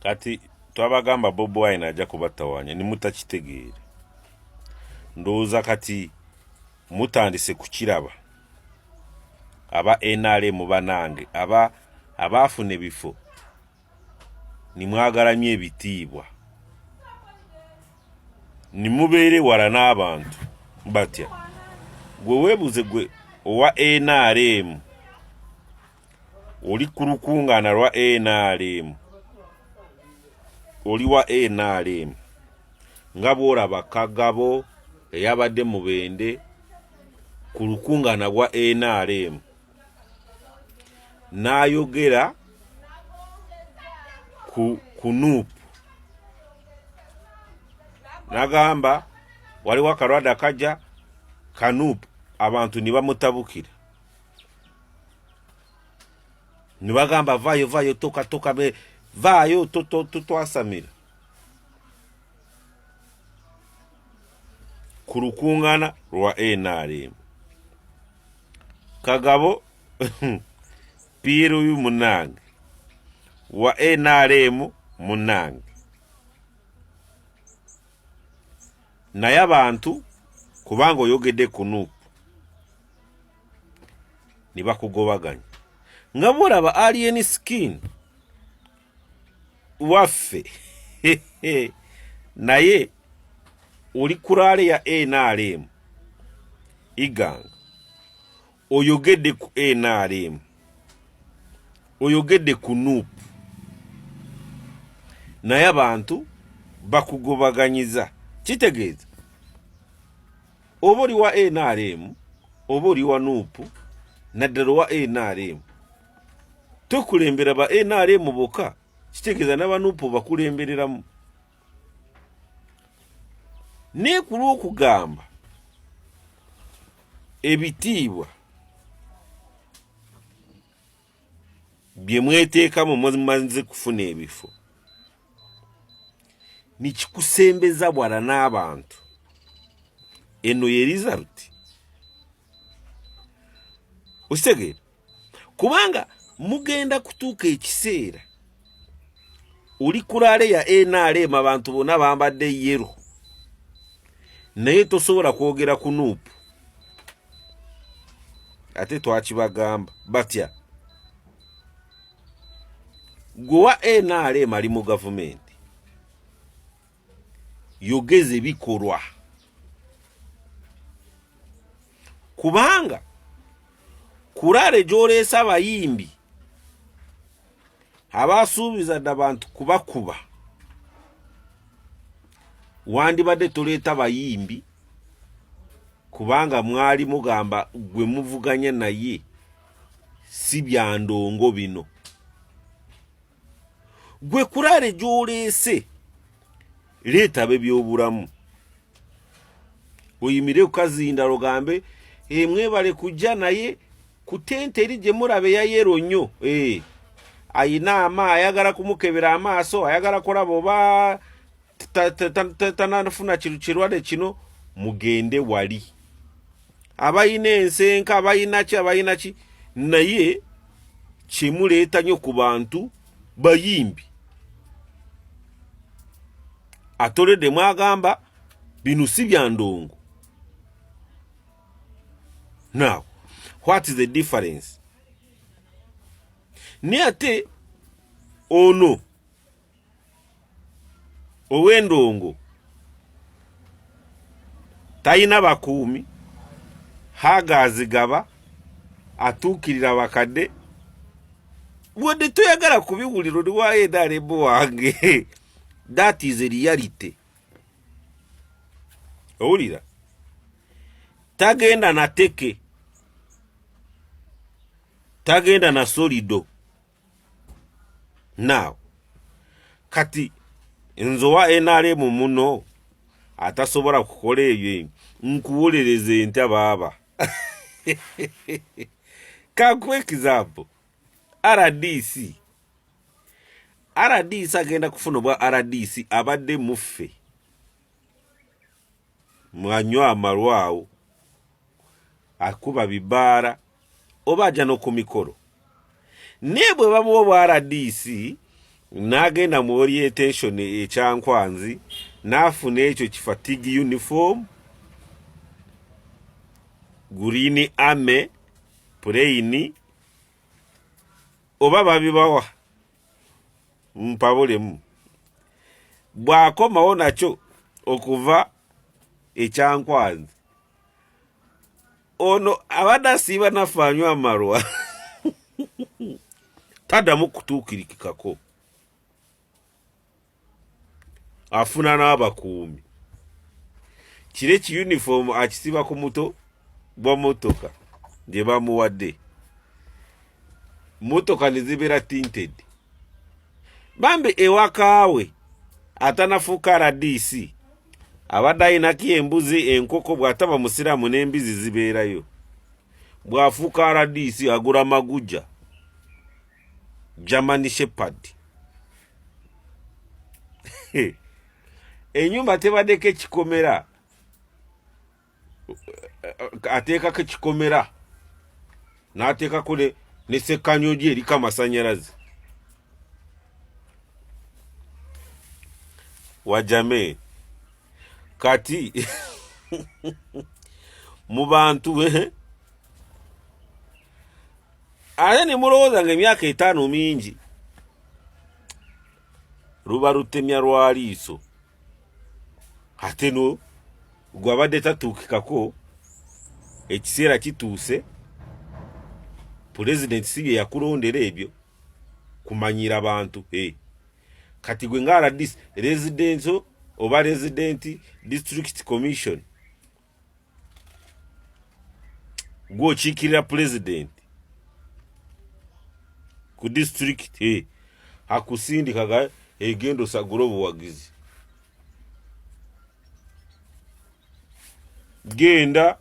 kati twabagamba Bobi Wine ajja kubattawanya ni mutakitegeere. Ndowooza kati mutandise kukiraba aba NRM banange abaafuna ebifo nimwagalamye ebitiibwa nimubeere wala n'abantu batya. Gwe weebuze gwe owa NRM oli ku lukungaana lwa NRM oli wa NRM nga bw'olaba Kagabo eyabadde mu Bende ku lukungaana gwa NRM n'ayogera ku NUP n'agamba waliwo akalwadde akajja ka NUP abantu ne bamutabukira ne bagamba vaayo toka vaayo twasamira ku lukungaana lwa NRM. Kagabo Piru munange wa NRM munange naye abantu kubanga oyogedde ku NUP ne bakugobaganya nga bw'olaba alien skin waffe naye oli kulaale ya NRM iganga oyogedde ku NRM oyogedde ku NUP naye abantu bakugobaganyiza. Kitegeeza oba oli wa NRM oba oli wa NUP naddala wa NRM tokulembera ba NRM boka, kitegeeza n'aba NUP bakulembereramu. Ne ku lw'okugamba ebitiibwa bye mweteekamu mumaze kufuna ebifo nikikusembeza bwala n'abantu. Eno ye result ositegeera kubanga mugenda kutuuka ekiseera oli kulaale ya NRM abantu bonna bambadde yero naye tosobola kwogera ku NUP ate twakibagamba batya. Gwe wa NRM ali mu gavumenti yogeze bikolwa kubanga kulaale gy'oleesa abayimbi abasuubiza dda abantu kubakuba wandibadde toleeta bayimbi kubanga mwali mugamba gwe muvuganya naye si bya ndongo bino. Gwe kulaale gy'oleese leeta by'obulamu oyimire ku kazinda logambe mwebale kujja naye ku tente eri gye mulabe ya yero nnyo ayina ayagala kumukebera amaaso ayagala kulaba oba tanafuna kirwadde kino mugende wali abayina ensenka abayina ki naye kimuleeta nnyo ku bantu bayimbi atoledde mwagamba bino si bya ndongo. Now what is the difference? Ni ate ono ow'endongo tayina bakuumi hagazigaba atuukirira bakadde wadde toyagala kubiwulira oli wa NRM wange that is a reality. Owulira tagenda na teke tagenda na solido. Now kati nzo wa NRM muno atasobola kukola ebyo nkuwolereze ntya baba kakuwa example RDC agenda kufuna bwa RDC abadde muffe mwanywa amalwawo akuba bibaara oba ajja no ku mikolo nebwe bamuwa bwa RDC nagenda mu orientation ekyankwanzi nafuna ekyo kifatigi uniform green army plain oba babibawa mpabulemu bwakomawo nakyo okuva ekyankwanzi ono abadasiiba nafanywa amarwa taddamu kutuukirikikako afuna n'abakuumi kire ki uniform akisiba ku muto bwa motoka gye bamuwadde motoka nezibeera tinted bambi ewakaawe atanafuuka RDC abadde ayinako embuzi enkoko bw'ataba musiraamu n'embizi zibeerayo bw'afuuka RDC agula maguja German Shepherd enyumba tebaddeko ekikomera ateekako ekikomera n'ateekako ne sekkanyogi eriko amasanyalaze wajame kati mu bantu ate ne mulowooza nga emyaka 5 mingi luba lutemya lwa liiso ate no gwabadde tatuukikako ekiseera kituuse pulezidenti si bye yakulondera ebyo kumanyira bantu kati gwe nga residential oba resident district commission gwokiikirira pulezidenti ku district akusindikaga egendo osagula obuwagizi genda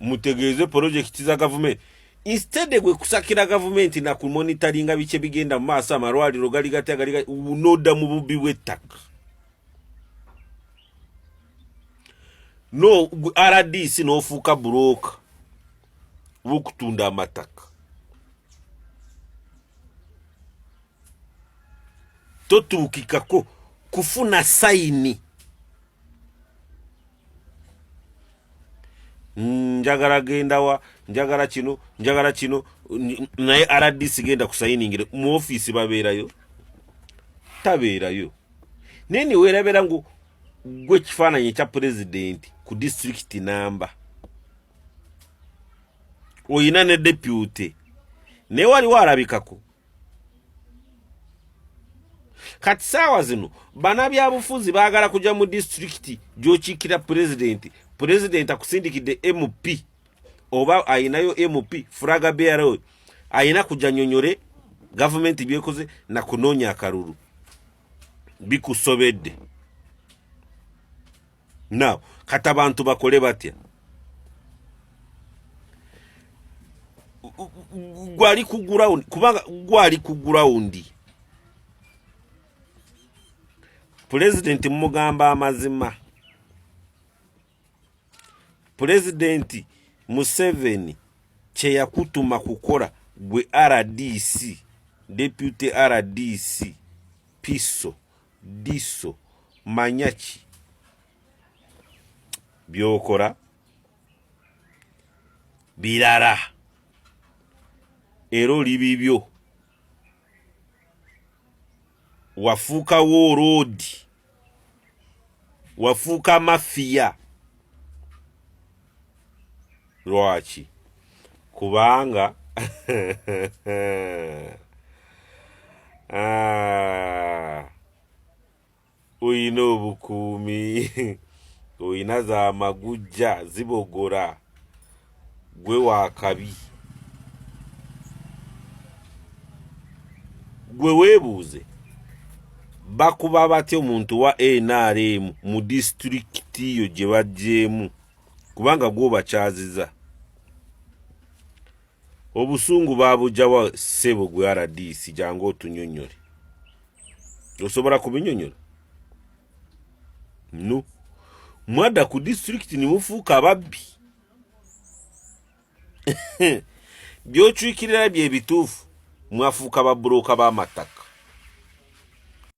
mutegeeze project za government instead gwe kusakira government na ku monitoringa biche bigenda mu maaso amalwaliro gali gatya unoda mu bubi bw'ettaka no RDC n'ofuuka broker bukutunda amataka totuukikako kufuna sayini njagala genda wa njagala kino naye RDC genda kusayiningire mu office babeerayo tabeerayo neni weerabera ngu gwe kifaananyi kya president ku district number oyina ne deputy ne wali warabikako kati saawa zino bannabyabufuzi baagala kujja mu district gy'okiikira president akusindikidde MP oba ayinayo MP flaga bearer ayina kujja nyonyole government byekoze na kunoonya akalulu bikusobedde now kati abantu bakole batya gwali ku ground kubanga gwali ku ground president mugamba amazima president Museveni kye yakutuma kukola gwe RDC deputy RDC Piso Diso Manyaki byokola birara ero libibyo wafuuka warlord wafuuka mafia lwaki kubanga oyina obukuumi oyina za magujja zibogora gwe wakabi gwe weebuuze bakuba batya omuntu wa NRM mu district yo gye bajjeemu kubanga gwo bakyaziza obusungu babujjawa ssebo gwe RDC jangu otunyonyole osobola kubinyonyola no mwada ku district ni mufuuka ababbi byokyukirira bye bituufu mwafuuka babulooka b'amataka